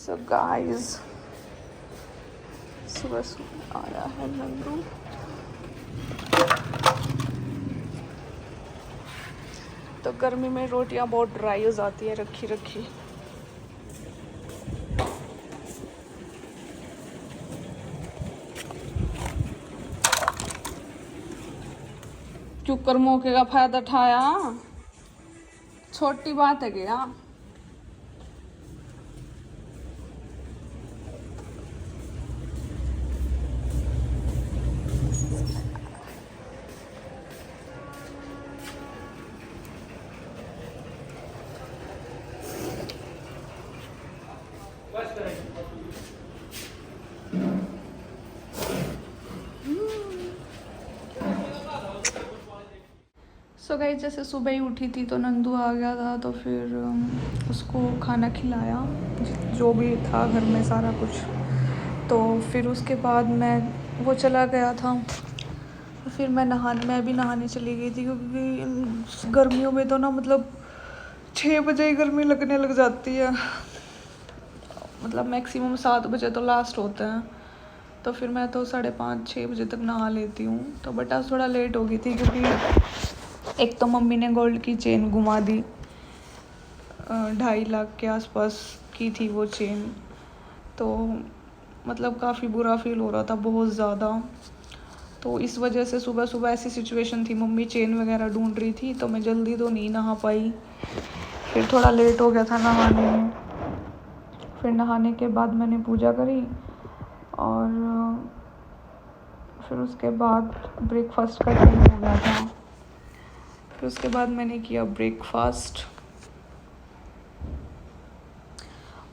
So guys सुबह सुबह आया है नंदू। तो गर्मी में रोटियां बहुत ड्राई हो जाती है रखी रखी। क्यों कर मौके का फायदा उठाया, छोटी बात है क्या। सो गाइस जैसे सुबह ही उठी थी तो नंदू आ गया था, तो फिर उसको खाना खिलाया जो भी था घर में सारा कुछ। तो फिर उसके बाद वो चला गया था। फिर मैं भी नहाने चली गई थी, क्योंकि गर्मियों में तो ना मतलब 6 बजे ही गर्मी लगने लग जाती है। मतलब मैक्सिमम 7 बजे तो लास्ट होते हैं। तो फिर मैं तो 5:30-6 बजे तक नहा लेती हूँ। तो बट आज थोड़ा लेट हो गई थी, क्योंकि एक तो मम्मी ने गोल्ड की चेन घुमा दी, 2.5 लाख के आसपास की थी वो चेन। तो मतलब काफ़ी बुरा फील हो रहा था, बहुत ज़्यादा। तो इस वजह से सुबह सुबह ऐसी सिचुएशन थी, मम्मी चेन वगैरह ढूंढ रही थी, तो मैं जल्दी तो नहीं नहा पाई। फिर थोड़ा लेट हो गया था नहाने में। फिर नहाने के बाद मैंने पूजा करी, और फिर उसके बाद ब्रेकफास्ट का टाइम हो गया था। फिर उसके बाद मैंने किया ब्रेकफास्ट,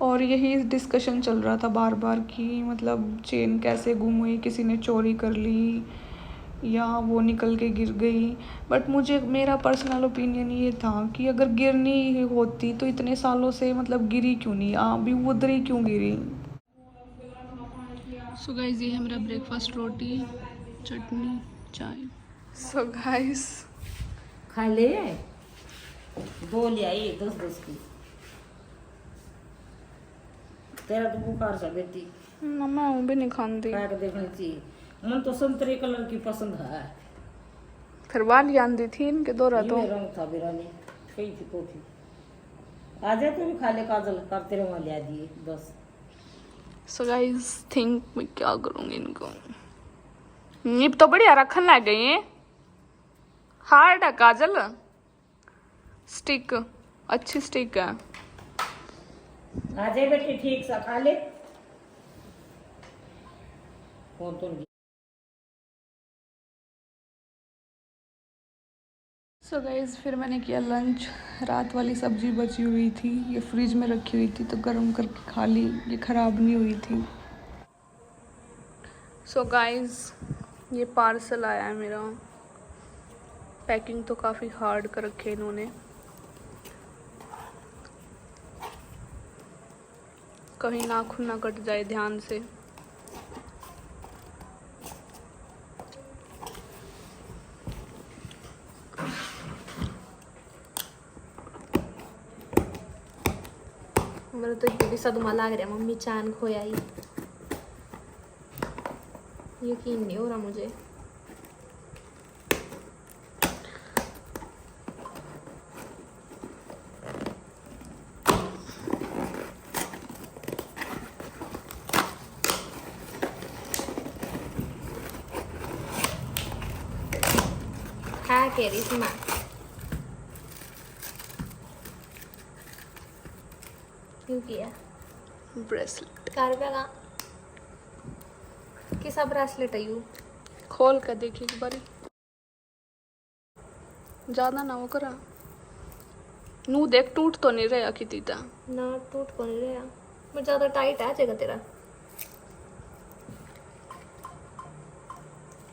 और यही डिस्कशन चल रहा था बार बार कि मतलब चेन कैसे गुम हुई, किसी ने चोरी कर ली या वो निकल के गिर गई। बट मेरा पर्सनल ओपिनियन ये था कि अगर गिरनी होती तो इतने सालों से मतलब गिरी क्यों नहीं, अभी उधर ही क्यों गिरी। सो गाइस ये है मेरा ब्रेकफास्ट, रोटी चटनी चाय। सो गाइस खा ले, 2 ले आई 10-10 की। तेरा तो बुखार सा बेटी, मम्मा वो भी नहीं खाती। खा के देखनी चाहिए। मन तो संतरे कलर की पसंद है। फिर वाली आंदी थी इनके दौरा तो ये रंग था बिरानी, कई थी तो थी। आ जाए तो भी खा ले, काजल करते रहो, वहाँ ले दिए बस। सो गाइस थिंक मैं क्या करूँगी इनको। निप तो बढ़िया रखन लग गई है, हार्ड है काजल, स्टिक अच्छी स्टिक है। आ जाए बेटी, ठीक सा खा ले। कौन तो नहीं। सो गाइस फिर मैंने किया लंच। रात वाली सब्जी बची हुई थी, ये फ्रिज में रखी हुई थी, तो गर्म करके खा ली, ये ख़राब नहीं हुई थी। सो गाइस ये पार्सल आया है मेरा। पैकिंग तो काफ़ी हार्ड कर रखे इन्होंने, कहीं नाखून ना कट जाए ध्यान से। मेरा तो ये भी सदमा लग रहा है, मम्मी चांद खोया ही, यकीन नहीं हो रहा मुझे। हाँ कह रही थी माँ, क्यों किया ब्रेसलेट 4 रुपया का किसा ब्रेसलेट है यू? खोल कर देखिए एक बारी, ज़्यादा ना वो करा नू देख, टूट तो नहीं रहा किती था ना टूट को नहीं रहा, मैं ज़्यादा टाइट आ जाएगा तेरा।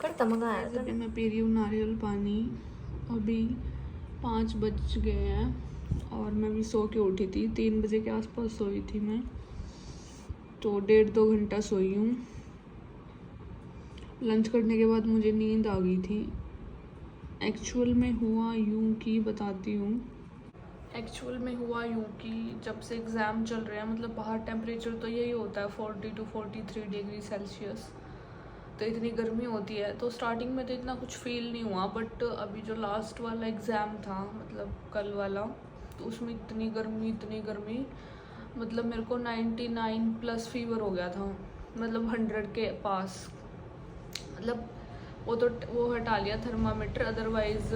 करता मंगाया था। अभी मैं पी रही हूँ नारियल पानी। अभी 5 बज गए हैं, और मैं भी सो के उठी थी, 3 बजे के आसपास सोई थी मैं, तो 1.5-2 घंटा सोई हूँ। लंच करने के बाद मुझे नींद आ गई थी। एक्चुअल में हुआ यूं कि बताती हूँ। एक्चुअल में हुआ यूँ कि जब से एग्ज़ाम चल रहे हैं, मतलब बाहर टेम्परेचर तो यही होता है 40 to 43 डिग्री सेल्सियस, तो इतनी गर्मी होती है। तो स्टार्टिंग में तो इतना कुछ फील नहीं हुआ, बट अभी जो लास्ट वाला एग्ज़ाम था, मतलब कल वाला, तो उसमें इतनी गर्मी, मतलब मेरे को 99 प्लस फीवर हो गया था, मतलब 100 के पास। मतलब वो हटा लिया थर्मामीटर, अदरवाइज़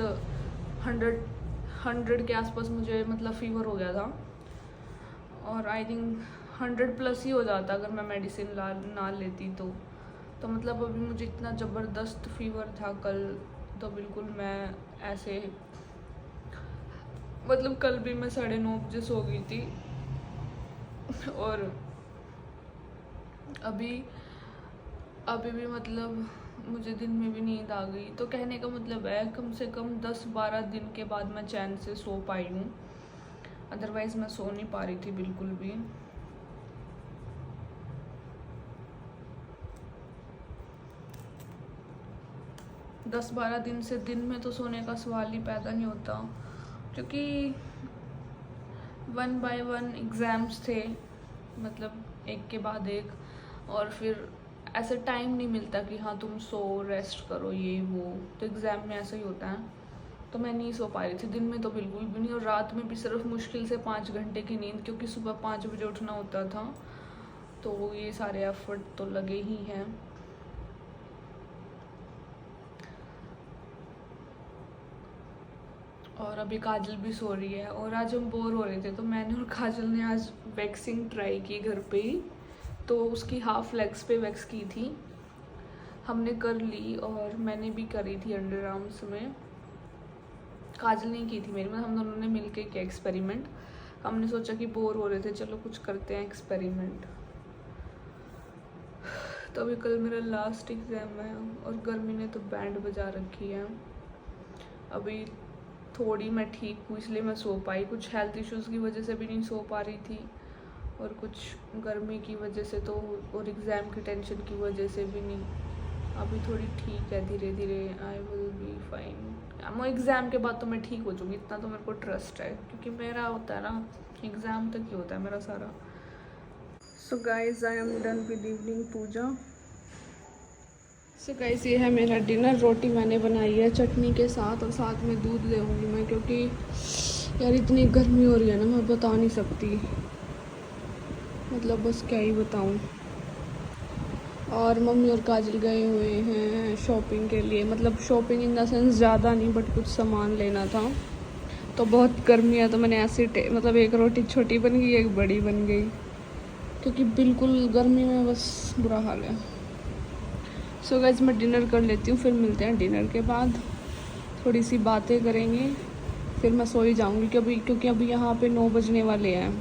100 के आसपास मुझे मतलब फ़ीवर हो गया था। और आई थिंक 100 प्लस ही हो जाता अगर मैं मेडिसिन ना लेती तो मतलब अभी मुझे इतना ज़बरदस्त फीवर था कल, तो बिल्कुल मैं ऐसे, मतलब कल भी मैं 9:30 बजे सो गई थी, और अभी भी मतलब मुझे दिन में भी नींद आ गई। तो कहने का मतलब है कम से कम 10-12 दिन के बाद मैं चैन से सो पाई हूँ, अदरवाइज़ मैं सो नहीं पा रही थी बिल्कुल भी। दस 12 दिन से दिन में तो सोने का सवाल ही पैदा नहीं होता, क्योंकि 1 by 1 एग्ज़ाम्स थे, मतलब एक के बाद एक, और फिर ऐसा टाइम नहीं मिलता कि हाँ तुम सो, रेस्ट करो, ये वो। तो एग्ज़ाम में ऐसा ही होता है, तो मैं नहीं सो पा रही थी दिन में तो बिल्कुल भी नहीं, और रात में भी सिर्फ मुश्किल से 5 घंटे की नींद, क्योंकि सुबह 5 बजे उठना होता था। तो ये सारे एफर्ट तो लगे ही हैं। और अभी काजल भी सो रही है, और आज हम बोर हो रहे थे, तो मैंने और काजल ने आज वैक्सिंग ट्राई की घर पे ही। तो उसकी हाफ लेग्स पे वैक्स की थी, हमने कर ली, और मैंने भी करी थी अंडर आर्म्स में। काजल नहीं की थी मेरी, मतलब हम दोनों ने मिलके किया एक्सपेरिमेंट। हमने सोचा कि बोर हो रहे थे, चलो कुछ करते हैं एक्सपेरिमेंट। तो अभी कल मेरा लास्ट एग्ज़ाम है, और गर्मी ने तो बैंड बजा रखी है। अभी थोड़ी मैं ठीक हूँ, इसलिए मैं सो पाई। कुछ हेल्थ इश्यूज़ की वजह से भी नहीं सो पा रही थी, और कुछ गर्मी की वजह से तो, और एग्ज़ाम की टेंशन की वजह से भी नहीं। अभी थोड़ी ठीक है, धीरे धीरे आई विल बी फाइन। मैं एग्ज़ाम के बाद तो मैं ठीक हो जाऊँगी, इतना तो मेरे को ट्रस्ट है, क्योंकि मेरा होता है ना एग्ज़ाम तक ही होता है मेरा सारा। So guys I am done with evening puja. So guys ये है मेरा डिनर। रोटी मैंने बनाई है चटनी के साथ, और साथ में दूध लेऊँगी मैं, क्योंकि यार इतनी गर्मी हो रही है ना, मैं बता नहीं सकती, मतलब बस क्या ही बताऊँ। और मम्मी और काजल गए हुए हैं शॉपिंग के लिए, मतलब शॉपिंग इन द सेंस ज़्यादा नहीं, बट कुछ सामान लेना था। तो बहुत गर्मी है, तो मैंने ऐसे मतलब एक रोटी छोटी बन गई, एक बड़ी बन गई, क्योंकि बिल्कुल गर्मी में बस बुरा हाल है। सो गाइस मैं डिनर कर लेती हूँ, फिर मिलते हैं डिनर के बाद, थोड़ी सी बातें करेंगे, फिर मैं सो ही जाऊँगी, क्योंकि अभी यहाँ पे 9 बजने वाले हैं।